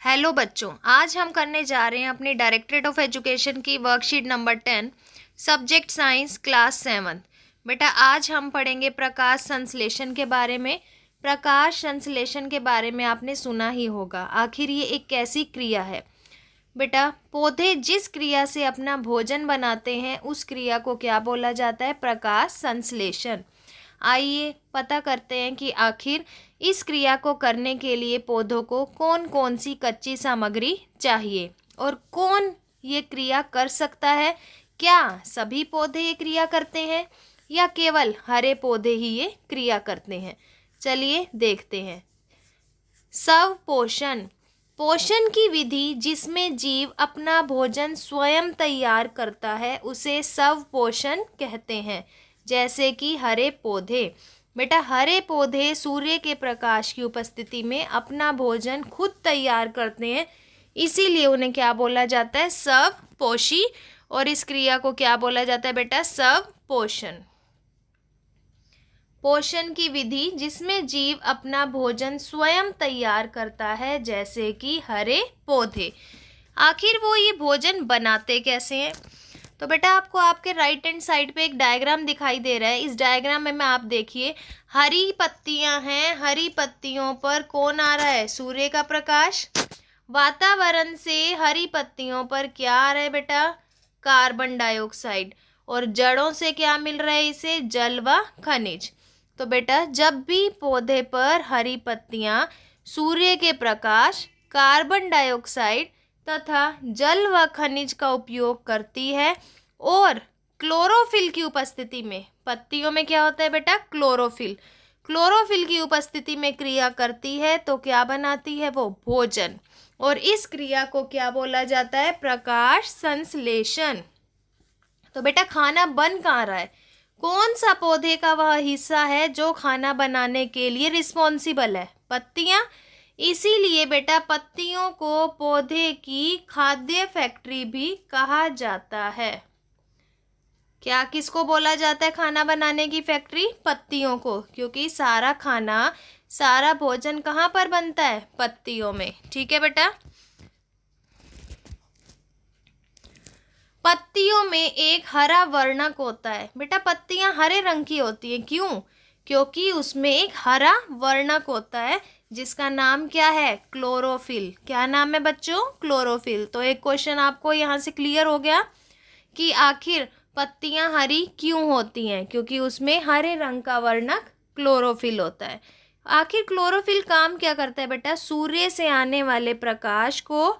Hello बच्चों, आज हम करने जा रहे हैं अपनी डायरेक्टरेट ऑफ एजुकेशन की worksheet number 10 subject science class 7। बेटा आज हम पढ़ेंगे प्रकाश संश्लेषण के बारे में। प्रकाश संश्लेषण के बारे में आपने सुना ही होगा। आखिर ये एक कैसी क्रिया है? बेटा पौधे जिस क्रिया से अपना भोजन बनाते हैं उस क्रिया को क्या बोला जाता है? प्रकाश संश्लेषण। आइए पता करते हैं कि आखिर इस क्रिया को करने के लिए पौधों को कौन कौन सी कच्ची सामग्री चाहिए और कौन ये क्रिया कर सकता है। क्या सभी पौधे ये क्रिया करते हैं या केवल हरे पौधे ही ये क्रिया करते हैं? चलिए देखते हैं। स्वपोषण। पोषण की विधि जिसमें जीव अपना भोजन स्वयं तैयार करता है उसे स्वपोषण कहते हैं। जैसे कि हरे पौधे। बेटा हरे पौधे सूर्य के प्रकाश की उपस्थिति में अपना भोजन खुद तैयार करते हैं, इसीलिए उन्हें क्या बोला जाता है? स्वपोषी। और इस क्रिया को क्या बोला जाता है बेटा? स्वपोषण। पोषण की विधि जिसमें जीव अपना भोजन स्वयं तैयार करता है, जैसे कि हरे पौधे। आखिर वो ये भोजन बनाते कैसे हैं? तो बेटा आपको आपके राइट हैंड साइड पे एक डायग्राम दिखाई दे रहा है। इस डायग्राम में आप देखिए हरी पत्तियां हैं। हरी पत्तियों पर कौन आ रहा है? सूर्य का प्रकाश। वातावरण से हरी पत्तियों पर क्या आ रहा है बेटा? Carbon dioxide. और जड़ों से क्या मिल रहा है इसे? जल व खनिज। तो बेटा जब भी पौधे पर हरी पत्तियां सूर्य के प्रकाश, कार्बन डाइऑक्साइड तथा जल व खनिज का उपयोग करती है और क्लोरोफिल की उपस्थिति में, पत्तियों में क्या होता है बेटा? क्लोरोफिल। क्लोरोफिल की उपस्थिति में क्रिया करती है तो क्या बनाती है? वो भोजन। और इस क्रिया को क्या बोला जाता है? प्रकाश संश्लेषण। तो बेटा खाना बन कहाँ रहा है? कौन सा पौधे का वह हिस्सा है जो खाना बनाने के लिए रिस्पॉन्सिबल है? पत्तियां। इसीलिए बेटा पत्तियों को पौधे की खाद्य फैक्ट्री भी कहा जाता है। क्या किसको बोला जाता है खाना बनाने की फैक्ट्री? पत्तियों को, क्योंकि सारा खाना, सारा भोजन कहाँ पर बनता है? पत्तियों में। ठीक है बेटा। पत्तियों में एक हरा वर्णक होता है। बेटा पत्तियां हरे रंग की होती हैं, क्यों? क्योंकि उसमें एक हरा वर्णक होता है जिसका नाम क्या है? क्लोरोफिल। क्या नाम है बच्चों? क्लोरोफिल। तो एक क्वेश्चन आपको यहाँ से क्लियर हो गया कि आखिर पत्तियां हरी क्यों होती हैं? क्योंकि उसमें हरे रंग का वर्णक क्लोरोफिल होता है। आखिर क्लोरोफिल काम क्या करता है बेटा? सूर्य से आने वाले प्रकाश को,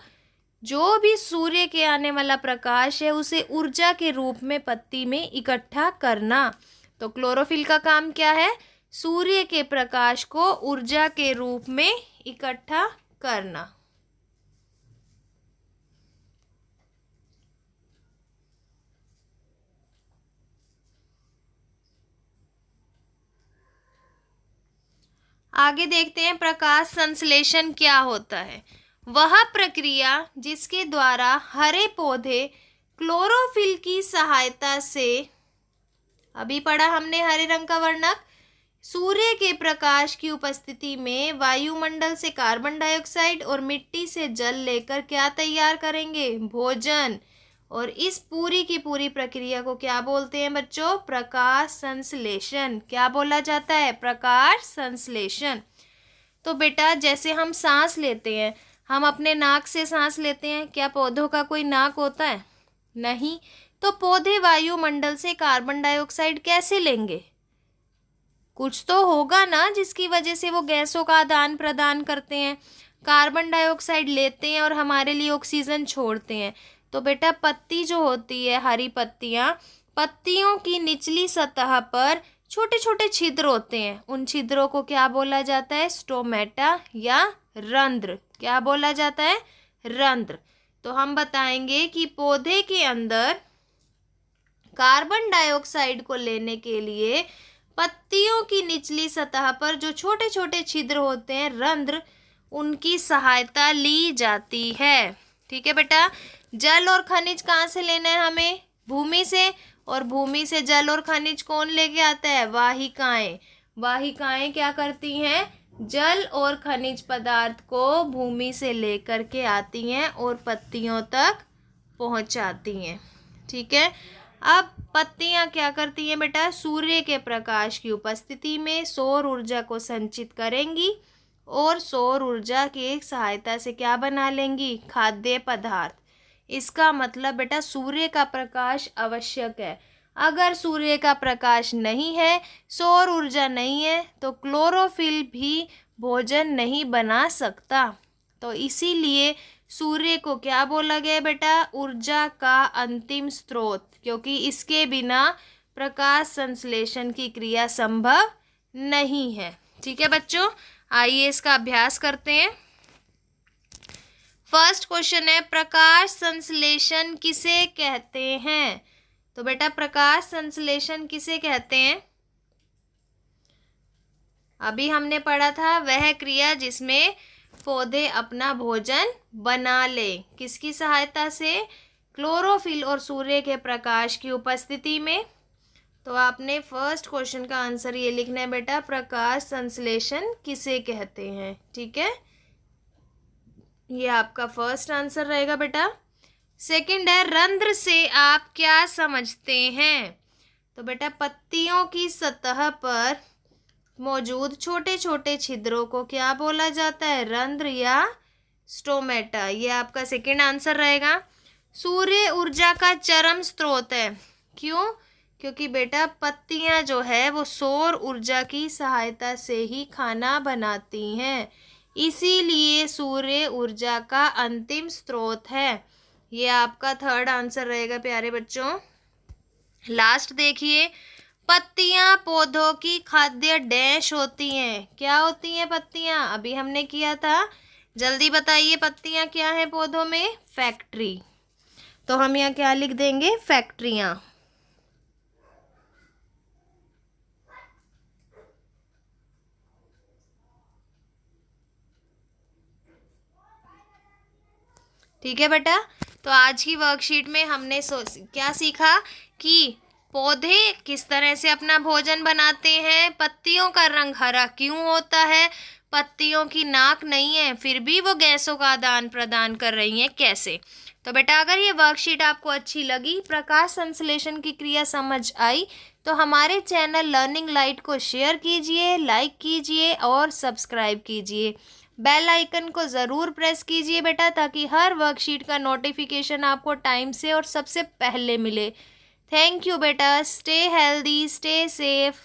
जो भी सूर्य के आने वाला प्रकाश है उसे ऊर्जा के रूप में पत्ती में इकट्ठा करना। तो क्लोरोफिल का काम क्या है? सूर्य के प्रकाश को ऊर्जा के रूप में इकट्ठा करना। आगे देखते हैं प्रकाश संश्लेषण क्या होता है। वह प्रक्रिया जिसके द्वारा हरे पौधे क्लोरोफिल की सहायता से, अभी पढ़ा हमने हरे रंग का वर्णक, सूर्य के प्रकाश की उपस्थिति में वायुमंडल से कार्बन डाइऑक्साइड और मिट्टी से जल लेकर क्या तैयार करेंगे? भोजन। और इस पूरी की पूरी प्रक्रिया को क्या बोलते हैं बच्चों? प्रकाश संश्लेषण। क्या बोला जाता है? प्रकाश संश्लेषण। तो बेटा जैसे हम सांस लेते हैं, हम अपने नाक से सांस लेते हैं। क्या पौधों का कोई नाक होता है? नहीं। तो पौधे वायुमंडल से कार्बन डाइऑक्साइड कैसे लेंगे? कुछ तो होगा ना जिसकी वजह से वो गैसों का आदान प्रदान करते हैं, कार्बन डाइऑक्साइड लेते हैं और हमारे लिए ऑक्सीजन छोड़ते हैं। तो बेटा पत्ती जो होती है, हरी पत्तियां, पत्तियों की निचली सतह पर छोटे छोटे छिद्र होते हैं। उन छिद्रों को क्या बोला जाता है? स्टोमेटा या रंध्र। क्या बोला जाता है? रंध्र। तो हम बताएंगे कि पौधे के अंदर कार्बन डाइऑक्साइड को लेने के लिए पत्तियों की निचली सतह पर जो छोटे छोटे छिद्र होते हैं, रंध्र, उनकी सहायता ली जाती है। ठीक है बेटा। जल और खनिज कहाँ से लेना है हमें? भूमि से। और भूमि से जल और खनिज कौन लेके आता है? वाहिकाएं। वाहिकाएं क्या करती हैं? जल और खनिज पदार्थ को भूमि से लेकर के आती हैं और पत्तियों तक पहुंचाती हैं। ठीक है, अब पत्तियां क्या करती हैं बेटा? सूर्य के प्रकाश की उपस्थिति में सौर ऊर्जा को संचित करेंगी और सौर ऊर्जा की सहायता से क्या बना लेंगी? खाद्य पदार्थ। इसका मतलब बेटा सूर्य का प्रकाश आवश्यक है। अगर सूर्य का प्रकाश नहीं है, सौर ऊर्जा नहीं है, तो क्लोरोफिल भी भोजन नहीं बना सकता। तो इसीलिए सूर्य को क्या बोला गया बेटा? ऊर्जा का अंतिम स्रोत, क्योंकि इसके बिना प्रकाश संश्लेषण की क्रिया संभव नहीं है। ठीक है बच्चों, आइए इसका अभ्यास करते हैं। फर्स्ट क्वेश्चन है, प्रकाश संश्लेषण किसे कहते हैं? तो बेटा प्रकाश संश्लेषण किसे कहते हैं? अभी हमने पढ़ा था वह क्रिया जिसमें पौधे अपना भोजन बना ले। किसकी सहायता से? क्लोरोफिल और सूर्य के प्रकाश की उपस्थिति में। तो आपने फर्स्ट क्वेश्चन का आंसर ये लिखना है बेटा, प्रकाश संश्लेषण किसे कहते हैं। ठीक है, ये आपका फर्स्ट आंसर रहेगा बेटा। सेकंड है, रंध्र से आप क्या समझते हैं? तो बेटा पत्तियों की सतह पर मौजूद छोटे छोटे छिद्रों को क्या बोला जाता है? रंध्र या स्टोमेटा। ये आपका सेकंड आंसर रहेगा। सूर्य ऊर्जा का चरम स्रोत है। क्यों? क्योंकि बेटा पत्तियां जो है वो सौर ऊर्जा की सहायता से ही खाना बनाती हैं, इसीलिए सूर्य ऊर्जा का अंतिम स्रोत है। ये आपका थर्ड आंसर रहेगा प्यारे बच्चों। लास्ट देखिए, पत्तियां पौधों की खाद्य डैश होती हैं। क्या होती हैं पत्तियां? अभी हमने किया था, जल्दी बताइए पत्तियां क्या हैं पौधों में? फैक्ट्री। तो हम यहाँ क्या लिख देंगे? फैक्ट्रियां। ठीक है बेटा, तो आज की वर्कशीट में हमने क्या सीखा कि पौधे किस तरह से अपना भोजन बनाते हैं, पत्तियों का रंग हरा क्यों होता है, पत्तियों की नाक नहीं है फिर भी वो गैसों का आदान प्रदान कर रही हैं, कैसे। तो बेटा अगर ये वर्कशीट आपको अच्छी लगी, प्रकाश संश्लेषण की क्रिया समझ आई, तो हमारे चैनल लर्निंग लाइट को शेयर कीजिए, लाइक कीजिए और सब्सक्राइब कीजिए। बेल आइकन को ज़रूर प्रेस कीजिए बेटा, ताकि हर वर्कशीट का नोटिफिकेशन आपको टाइम से और सबसे पहले मिले। थैंक यू बेटा। Stay healthy, stay safe.